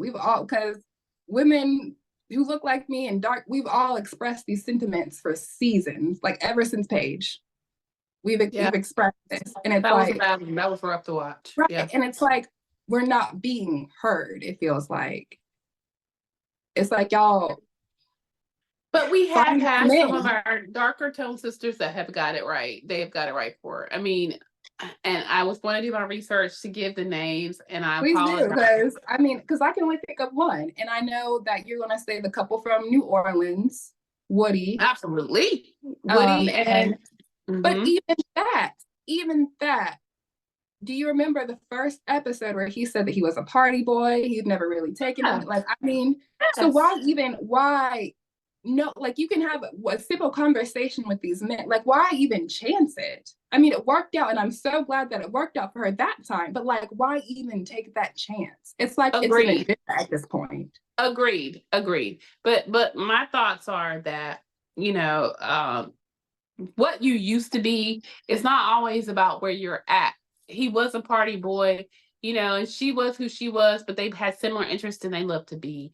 women who look like me and dark, we've all expressed these sentiments for seasons, like ever since Paige. We've expressed this. And it's that was rough to watch. Right. Yeah. And it's like we're not being heard, it feels like. It's like y'all. But we have had some of our darker tone sisters that have got it right. They have got it right for it. I mean, and I was going to do my research to give the names, and I apologize. Because I can only think of one, and I know that you're going to say the couple from New Orleans, Woody. Absolutely, Woody but even that. Do you remember the first episode where he said that he was a party boy? He'd never really taken it. Like, I mean, so why? No, like you can have a simple conversation with these men. Like, why even chance it? I mean, it worked out, and I'm so glad that it worked out for her that time. But like, why even take that chance? It's like it's an adventure at this point. Agreed. But my thoughts are that, you know, what you used to be is not always about where you're at. He was a party boy, you know, and she was who she was, but they had similar interests and they love to be,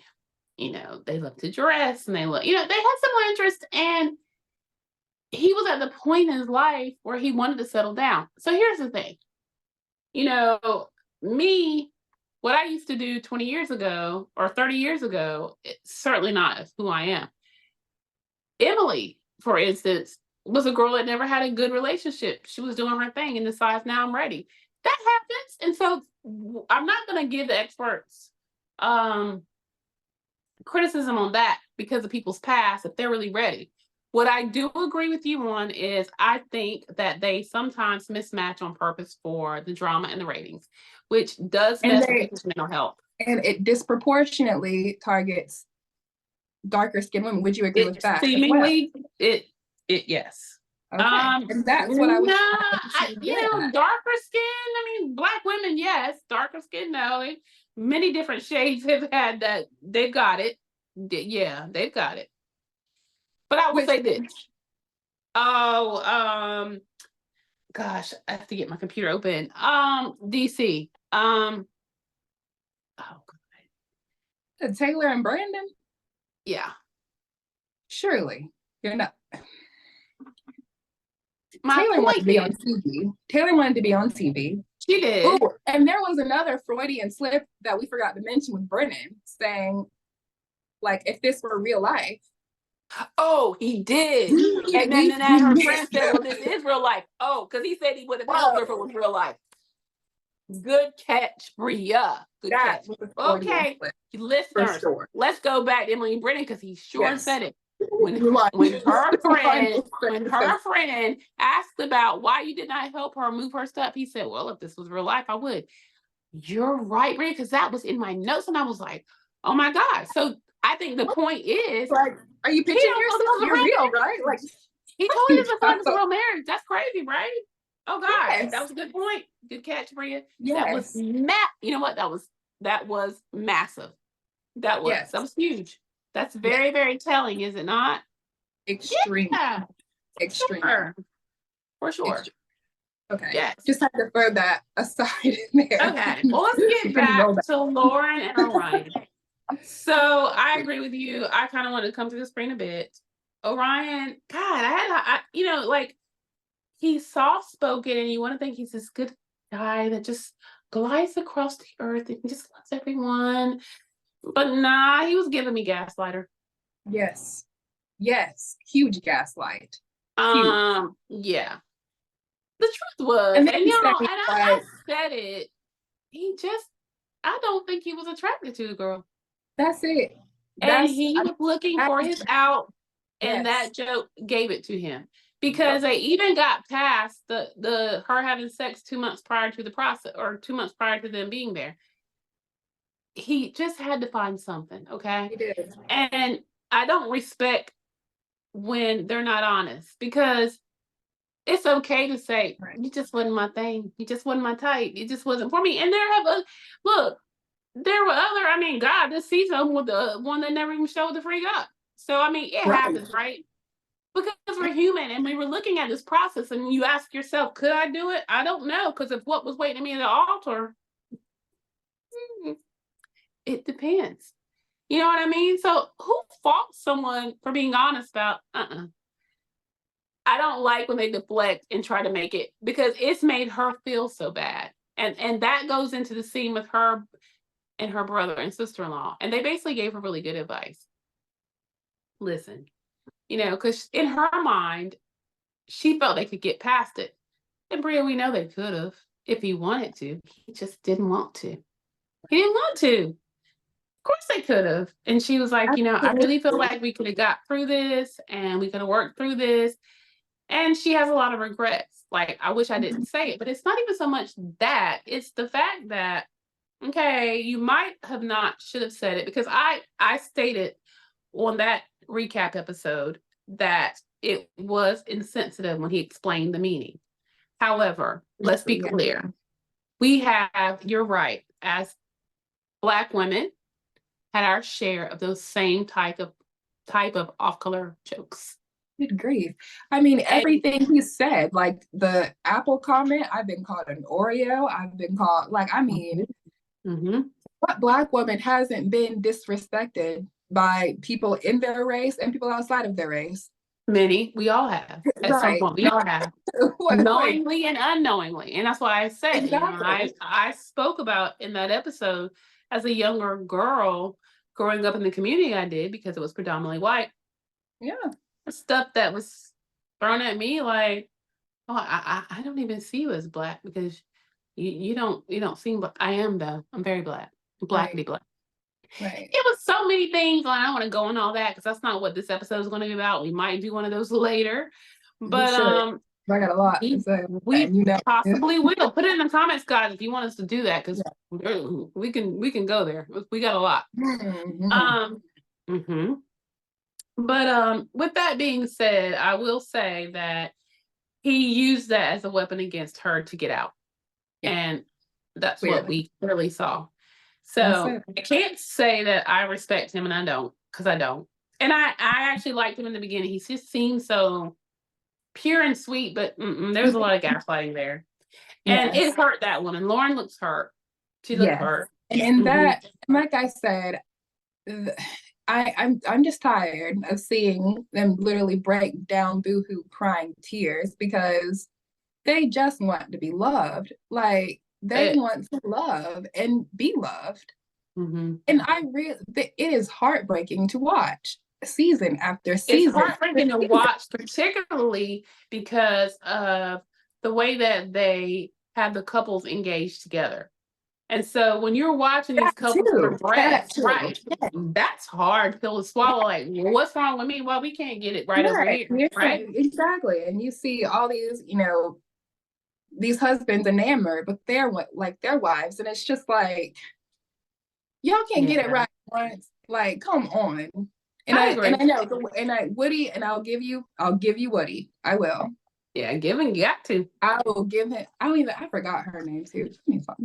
you know, they love to dress and they love, you know, they had similar interests, and he was at the point in his life where he wanted to settle down. So here's the thing, you know, what I used to do 20 years ago or 30 years ago, it's certainly not who I am. Emily, for instance, was a girl that never had a good relationship. She was doing her thing and decides, now I'm ready. That happens. And so I'm not going to give the experts criticism on that because of people's past if they're really ready. What I do agree with you on is I think that they sometimes mismatch on purpose for the drama and the ratings, which does mess with people's mental health. And it disproportionately targets darker skinned women. Would you agree with that? Seemingly, yes. Okay. And that's what I was. Darker skin. I mean, Black women, yes. Darker skin, no. Many different shades have had that. They've got it. Yeah, they've got it. But I will say this. Oh, gosh, I have to get my computer open. DC. Oh God. Taylor and Brandon? Yeah. Surely. You're not. Taylor wanted to be on TV. Taylor wanted to be on TV. She did. Ooh, and there was another Freudian slip that we forgot to mention with Brennan saying, like, if this were real life. Oh, he did. And then her friend said, well, this is real life. Oh, because he said he would have helped her if it was real life. Good catch, Bria. Good catch. Okay, listeners, sure. Let's go back to Emily and Brennan because he said it. When her friend asked about why you did not help her move her stuff, he said, well, if this was real life, I would. You're right, Bria, because that was in my notes, and I was like, oh my God. So I think the point is, like, are you pitching yourself? You're real, right? Like, he totally doesn't feel like it's a real marriage. That's crazy, right? Oh God, that was a good point. Good catch, Bria. Yes. That was you know what? That was massive. That was huge. That's very, very telling, is it not? Extreme. Yeah. Extreme. For sure. Extreme. Okay. Yes. Just had to throw that aside in there. Okay. Well, let's get back to Lauren and Orion. So I agree with you. I kind of want to come to the screen a bit. Orion, God, he's soft spoken, and you want to think he's this good guy that just glides across the earth and just loves everyone. But nah, he was giving me gaslighter. Yes. Yes. Huge gaslight. Huge. Yeah. The truth was, And and then say, I but said it, he just, I don't think he was attracted to the girl. that's it. And That's, he I was looking mean, for his out, and yes. that joke gave it to him. Yep. Because they even got past the her having sex 2 months prior to the process, or 2 months prior to them being there. He just had to find something, okay? He did. And I don't respect when they're not honest, because it's okay to say, Right. you just wasn't my thing. You just wasn't my type. It just wasn't for me. And look, there were other, I mean, God, this season with the one that never even showed the freak up. So, I mean, it Right. happens, right? Because we're human and we were looking at this process, and you ask yourself, could I do it? I don't know. Because if what was waiting me at the altar, it depends. You know what I mean? So who faults someone for being honest about, I don't like when they deflect and try to make it, because it's made her feel so bad. And that goes into the scene with her and her brother and sister-in-law. And they basically gave her really good advice. Listen, because in her mind, she felt they could get past it. And Bria, we know they could have if he wanted to. He just didn't want to. He didn't want to. Of course they could have. And she was like, I really feel like we could have got through this and we could have worked through this. And she has a lot of regrets. Like, I wish I didn't say it, but it's not even so much that. It's the fact that, okay, you might have not should have said it, because I stated on that recap episode that it was insensitive when he explained the meaning. However, let's be clear. We have, you're right, as Black women, had our share of those same type of off-color jokes. Good grief. I mean, everything he said, like the Apple comment, I've been called an Oreo. I've been called, like, I mean, what Black woman hasn't been disrespected by people in their race and people outside of their race? Many, we all have. At some Right. point, we all have. Knowingly and unknowingly. And that's why I said, Exactly. I spoke about in that episode, as a younger girl growing up in the community I did, because it was predominantly white, Yeah. stuff that was thrown at me like, oh, I don't even see you as Black, because you don't seem Black. I am, though. I'm very Black. Blackity Black. Right. It was so many things. I don't want to go on all that, because that's not what this episode is going to be about. We might do one of those later. But I got a lot to say. we possibly will. Put it in the comments, guys, if you want us to do that, because we can go there. We got a lot. But with that being said, I will say that he used that as a weapon against her to get out. Yeah. And that's what we clearly saw. So I can't say that I respect him, and I don't, because I don't. And I actually liked him in the beginning. He just seemed so pure and sweet, but there was a lot of gaslighting there. And it hurt that woman. Lauren looks hurt. She looked hurt. And that, like I said, I'm just tired of seeing them literally break down boohoo crying tears, because they just want to be loved. Like, they want to love and be loved. And it is heartbreaking to watch season after season. It's heartbreaking to watch, particularly because of the way that they have the couples engaged together. And so when you're watching these couples progress, right, that's hard pill to swallow. Like, what's wrong with me? Well, we can't get it right over here, right? Exactly. And you see all these, these husbands enamored with their wives, and it's just like, y'all can't get it right once. Like, come on. And I know, Woody, and I'll give you Woody. I will. Yeah, giving, you got to. I will give him. I forgot her name too.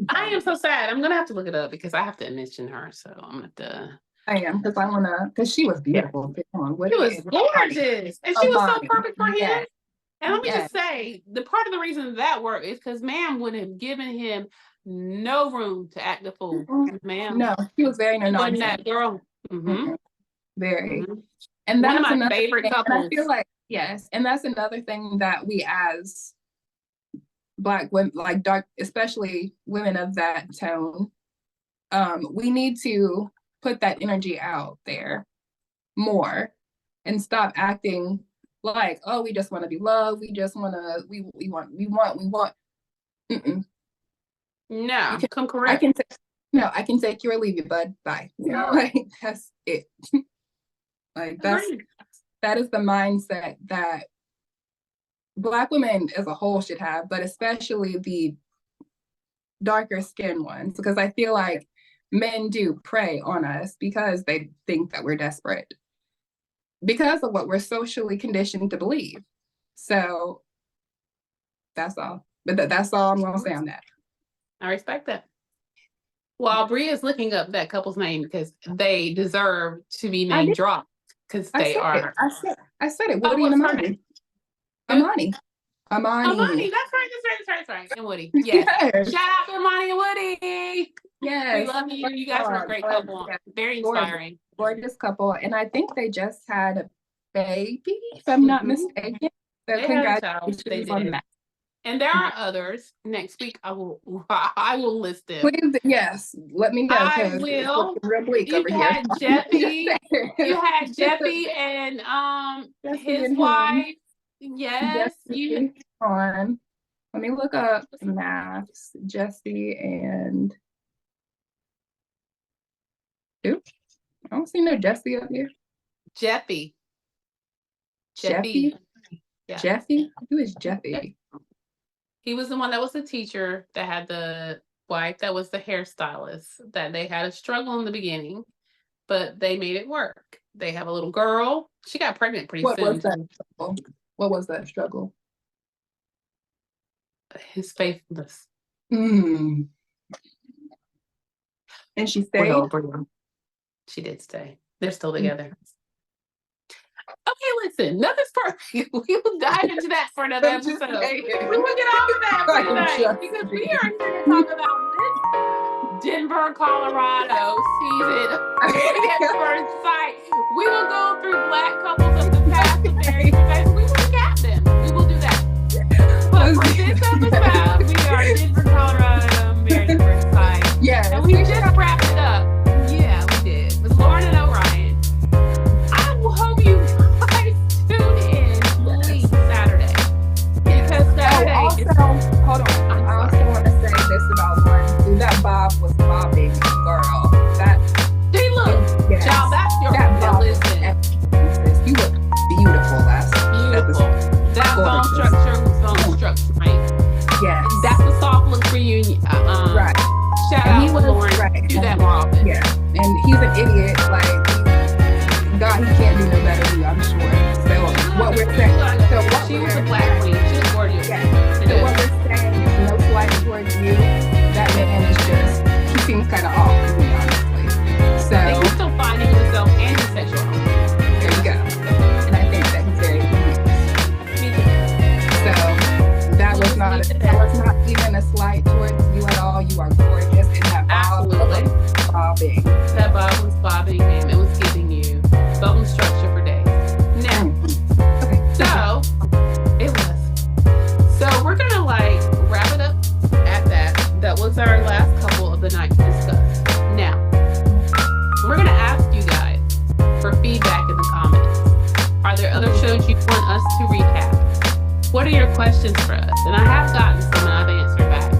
I am so sad. I'm gonna have to look it up, because I have to mention her. So I'm gonna have to. I am, because she was beautiful. She was gorgeous, and she was so perfect for him. And let me just say, the part of the reason that worked is because ma'am would have given him no room to act the fool. Ma'am, no, he was very no nonsense. That girl. Very. And that's one of my favorite couples. I feel like, yes, and that's another thing that we, as Black women, like dark, especially women of that tone, we need to put that energy out there more and stop acting like, oh, we just want to be loved. We just want to, we want. Mm-mm. No, come I correct. can no, I can take you or leave you, bud. Bye. Like that's it. Like Agreed. that is the mindset that Black women as a whole should have, but especially the darker skinned ones, because I feel like men do prey on us because they think that we're desperate because of what we're socially conditioned to believe. So that's all. But that's all I'm gonna say on that. I respect that. Well, Bria is looking up that couple's name because they deserve to be name dropped because they are. I said it. Woody and Amani. Amani. That's right. And Woody. Yes. Shout out to Amani and Woody. Yes. We love you. You guys are a great couple. Yes. Very inspiring. Gorgeous couple. And I think they just had a baby, if I'm not mistaken. So congratulations on that. And there are others. Next week, I will list them. Please, yes, let me know. I will. Real bleak over here. You had Jeffy and his wife. Yes. Let me look up MAFS, Jesse and I don't see no Jesse up here. Jeffy. Yeah. Jeffy? Who is Jeffy? He was the one that was the teacher that had the wife that was the hairstylist, that they had a struggle in the beginning, but they made it work. They have a little girl. She got pregnant pretty soon. What was that struggle? His faithfulness. And she stayed? She did stay. They're still together. Okay, listen, nothing's perfect. We will dive into that for another episode. We will get off of that for tonight because we are here to talk about this Denver, Colorado season of Married at First Sight. We will go through Black couples of the past of Married at First Sight. We will recap them. We will do that. But for this episode, we are Denver, Colorado, Married at First Sight. Yeah, and we just wrapped it up. Yeah, we did. With Lauren and Orion. I hope you guys tune in please Saturday. Because Saturday hold on. I also want to say this about Lauren. That bob was bobbing, girl. See, look, yes, y'all, that's your listen. You look beautiful last Beautiful. That bone structure was bone structure, right? Yes. That's the soft look reunion. Right. Shout out to Lauren. Right. Do that more often. Yeah. And he's an idiot. Like, God, he can't do no better than you, I'm sure. So what we're saying. She was a Black queen. She was gorgeous. Yeah. So what we're saying is no slight towards you. That man is just, he seems kind of off to me, honestly. So I think he's still finding himself and his sexual. There you go. And I think that he's very unique. Me too. So that was not even a slight towards you at all. You are gorgeous, and that bob was bobbing. That bob was bobbing him. It was giving you bone structure for days. Now, so it was. So we're gonna wrap it up at that. That was our last couple of the night to discuss. Now, we're gonna ask you guys for feedback in the comments. Are there other shows you want us to recap? What are your questions for us? And I have gotten some and I've answered back.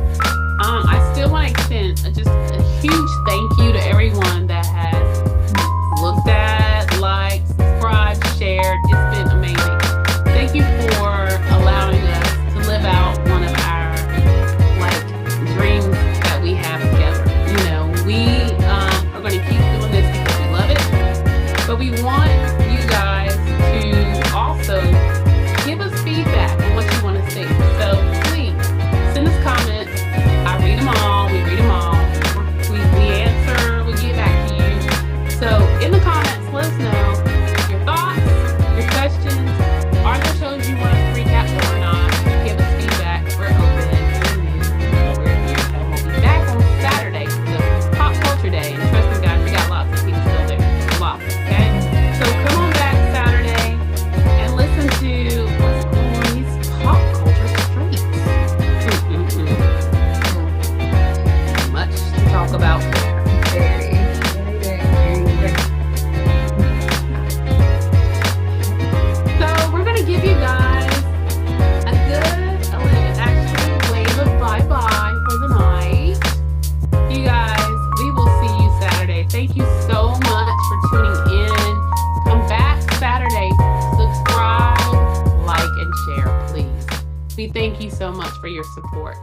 we thank you so much for your support.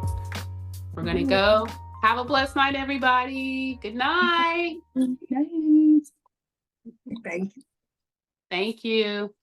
We're going to go. Have a blessed night, everybody. Good night. Nice. Thank you. Thank you.